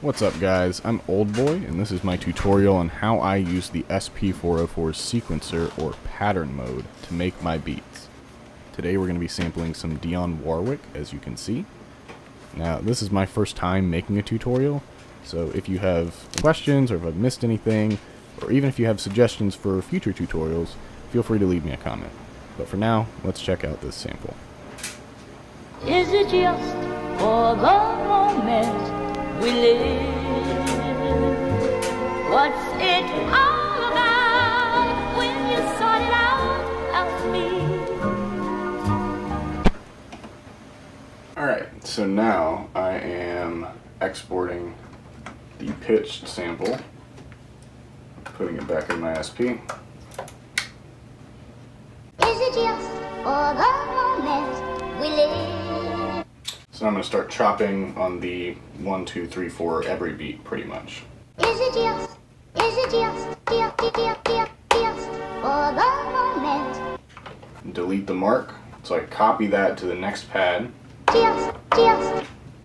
What's up guys, I'm Oldboy and this is my tutorial on how I use the SP-404's sequencer or pattern mode to make my beats. Today we're going to be sampling some Dionne Warwick, as you can see. Now this is my first time making a tutorial, so if you have questions or if I've missed anything, or even if you have suggestions for future tutorials, feel free to leave me a comment. But for now, let's check out this sample. Is it just for the moment we live? What's it all about when you sort it out of me? Alright, so now I am exporting the pitched sample, putting it back in my SP. Is it just for the moment we live? So I'm going to start chopping on the 1, 2, 3, 4 every beat pretty much. Is it just for the moment? Delete the mark, so I copy that to the next pad, Just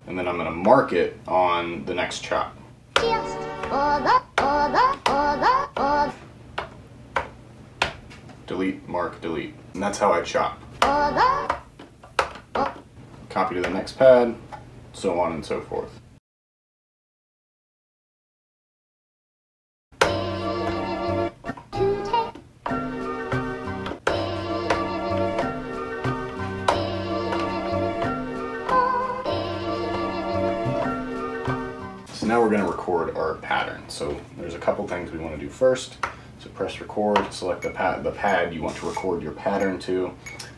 and then I'm going to mark it on the next chop. for the Delete, mark, delete. And that's how I chop. Copy to the next pad, so on and so forth. So now we're going to record our pattern. So there's a couple things we want to do first. So press record, select the pad you want to record your pattern to.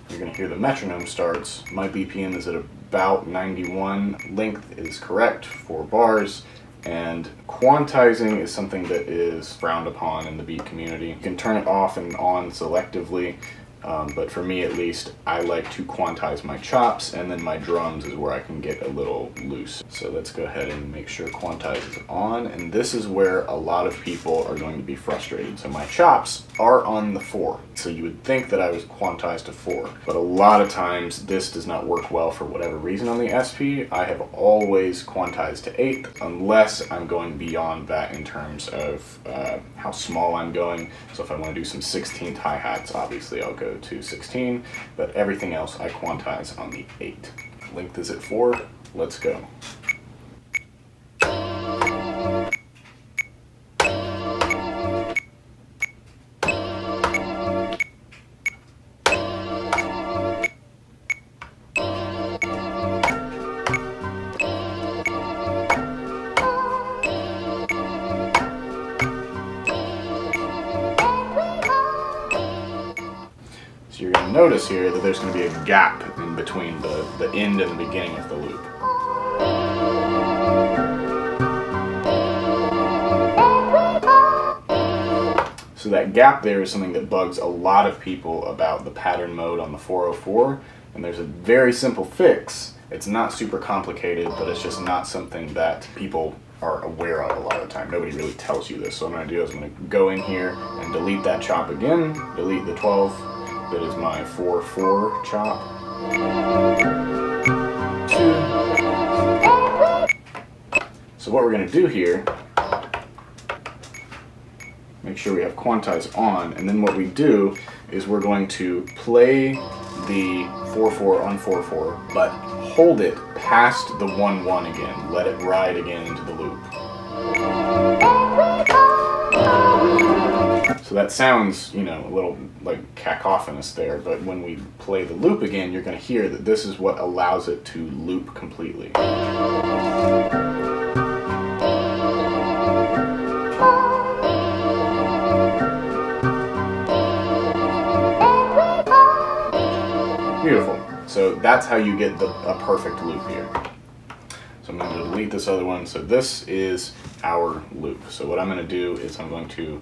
You're going to hear the metronome starts. My BPM is at about 91. Length is correct, 4 bars. And quantizing is something that is frowned upon in the beat community. You can turn it off and on selectively. But for me at least, I like to quantize my chops, and then my drums is where I can get a little loose. So let's go ahead and make sure quantize is on, and this is where a lot of people are going to be frustrated. So my chops are on the 4, so you would think that I was quantized to 4, but a lot of times this does not work well for whatever reason on the SP. I have always quantized to 8, unless I'm going beyond that in terms of how small I'm going. So if I want to do some 16th hi-hats, obviously I'll go to 16, but everything else I quantize on the 8. Length is at 4, let's go. So you're going to notice here that there's going to be a gap in between the end and the beginning of the loop. So that gap there is something that bugs a lot of people about the pattern mode on the 404, and there's a very simple fix. It's not super complicated, but it's just not something that people are aware of a lot of the time. Nobody really tells you this. So what I'm going to do is I'm going to go in here and delete that chop again, delete the 12. That is my 4/4 chop. 2. So what we're going to do here, make sure we have quantize on, and then what we do is we're going to play the 4/4 on 4/4, but hold it past the 1/1 again. Let it ride again into the loop. So that sounds, you know, a little like cacophonous there, but when we play the loop again, you're going to hear that this is what allows it to loop completely. Beautiful. So that's how you get a perfect loop here. So I'm going to delete this other one. So this is our loop. So what I'm going to do is I'm going to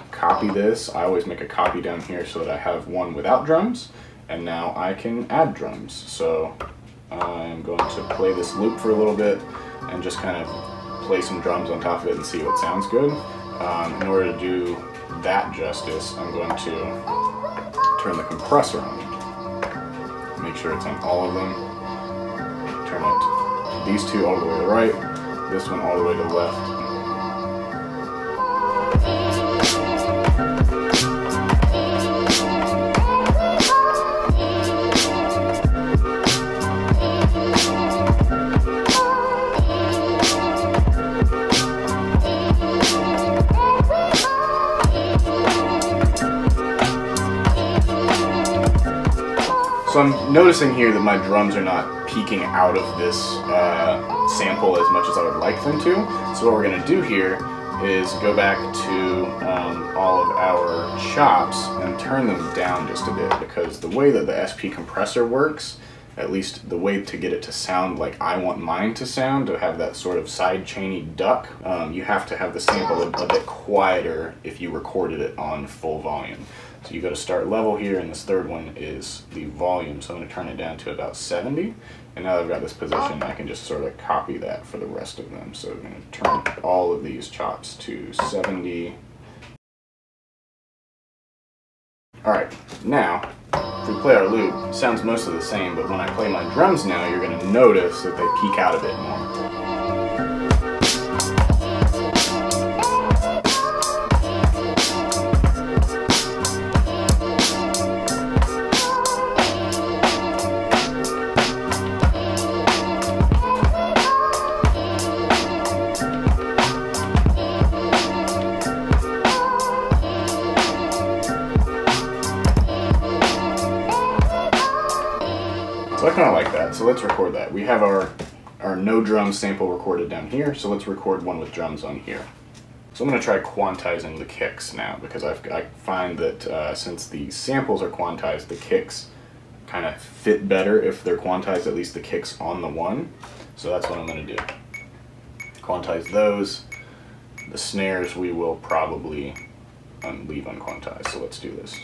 copy this. I always make a copy down here so that I have one without drums, and now I can add drums. So I'm going to play this loop for a little bit and just kind of play some drums on top of it and see what sounds good. In order to do that justice, I'm going to turn the compressor on. Make sure it's on all of them. Turn it these two all the way to the right, this one all the way to the left. So I'm noticing here that my drums are not peeking out of this sample as much as I would like them to. So what we're going to do here is go back to all of our chops and turn them down just a bit, because the way that the SP compressor works, at least the way to get it to sound like I want mine to sound, to have that sort of side chainy duck, you have to have the sample a bit quieter if you recorded it on full volume. So you go to start level here, and this third one is the volume. So I'm going to turn it down to about 70. And now that I've got this position, I can just sort of copy that for the rest of them. So I'm going to turn all of these chops to 70. Alright, now, if we play our loop, it sounds mostly the same, but when I play my drums now, you're going to notice that they peak out a bit more. So I kind of like that, so let's record that. We have our no drums sample recorded down here, so let's record one with drums on here. So I'm going to try quantizing the kicks now, because I find that since the samples are quantized, the kicks kind of fit better if they're quantized, at least the kicks on the one. So that's what I'm going to do. Quantize those. The snares we will probably leave unquantized, so let's do this.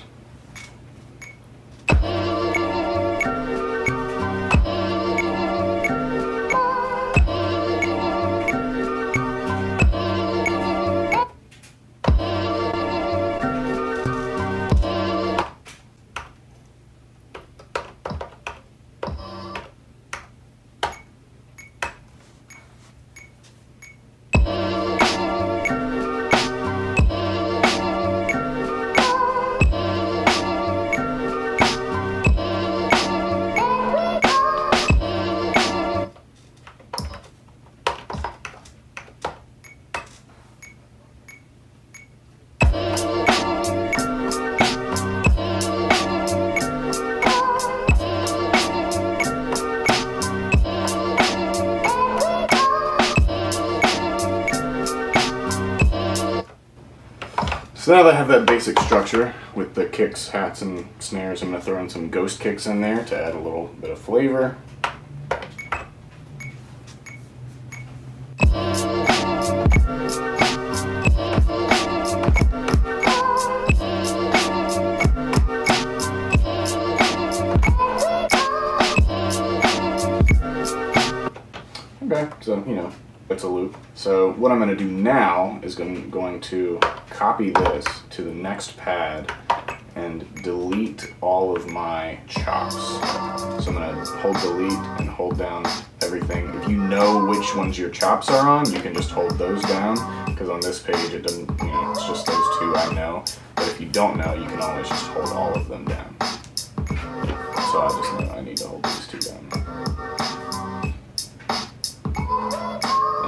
So now that I have that basic structure with the kicks, hats, and snares, I'm going to throw in some ghost kicks in there to add a little bit of flavor. Okay, so, you know, it's a loop. So what I'm going to do now is going to copy this to the next pad and delete all of my chops. So I'm going to hold delete and hold down everything. If you know which ones your chops are on, you can just hold those down, because on this page it doesn't, you know, it's just those two I know. But if you don't know, you can always just hold all of them down. So I just know I need to hold these two down.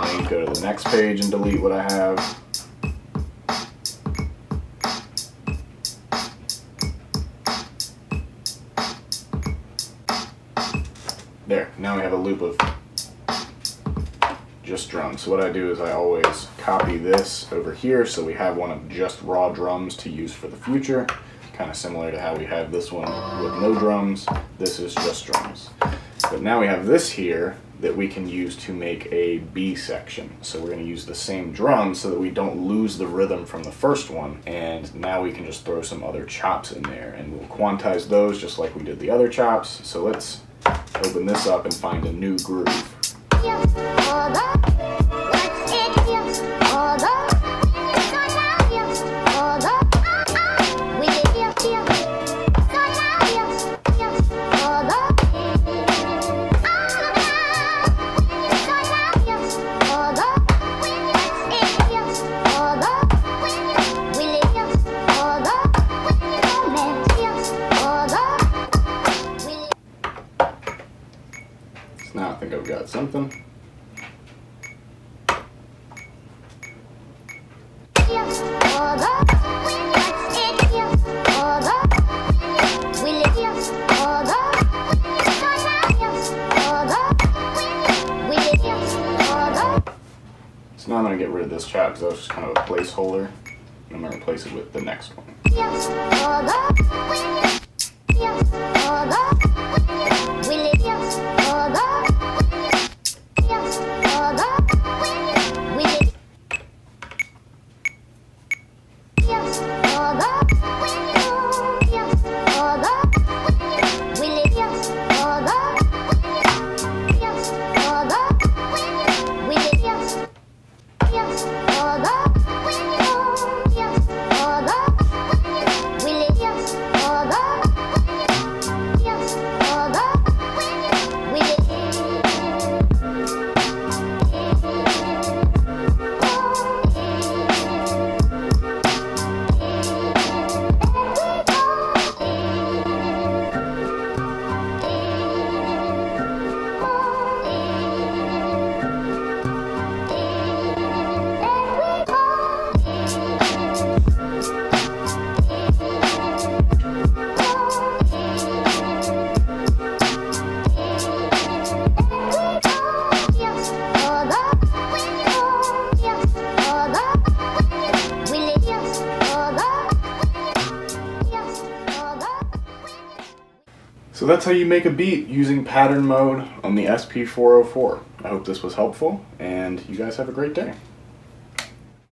And go to the next page and delete what I have. There, now we have a loop of just drums. So what I do is I always copy this over here, so we have one of just raw drums to use for the future. Kind of similar to how we have this one with no drums. This is just drums. But now we have this here that we can use to make a B section. So we're going to use the same drum so that we don't lose the rhythm from the first one. And now we can just throw some other chops in there, and we'll quantize those just like we did the other chops. So let's open this up and find a new groove. So now I'm going to get rid of this chap because that was just kind of a placeholder. And I'm going to replace it with the next one. So that's how you make a beat using pattern mode on the SP-404. I hope this was helpful, and you guys have a great day.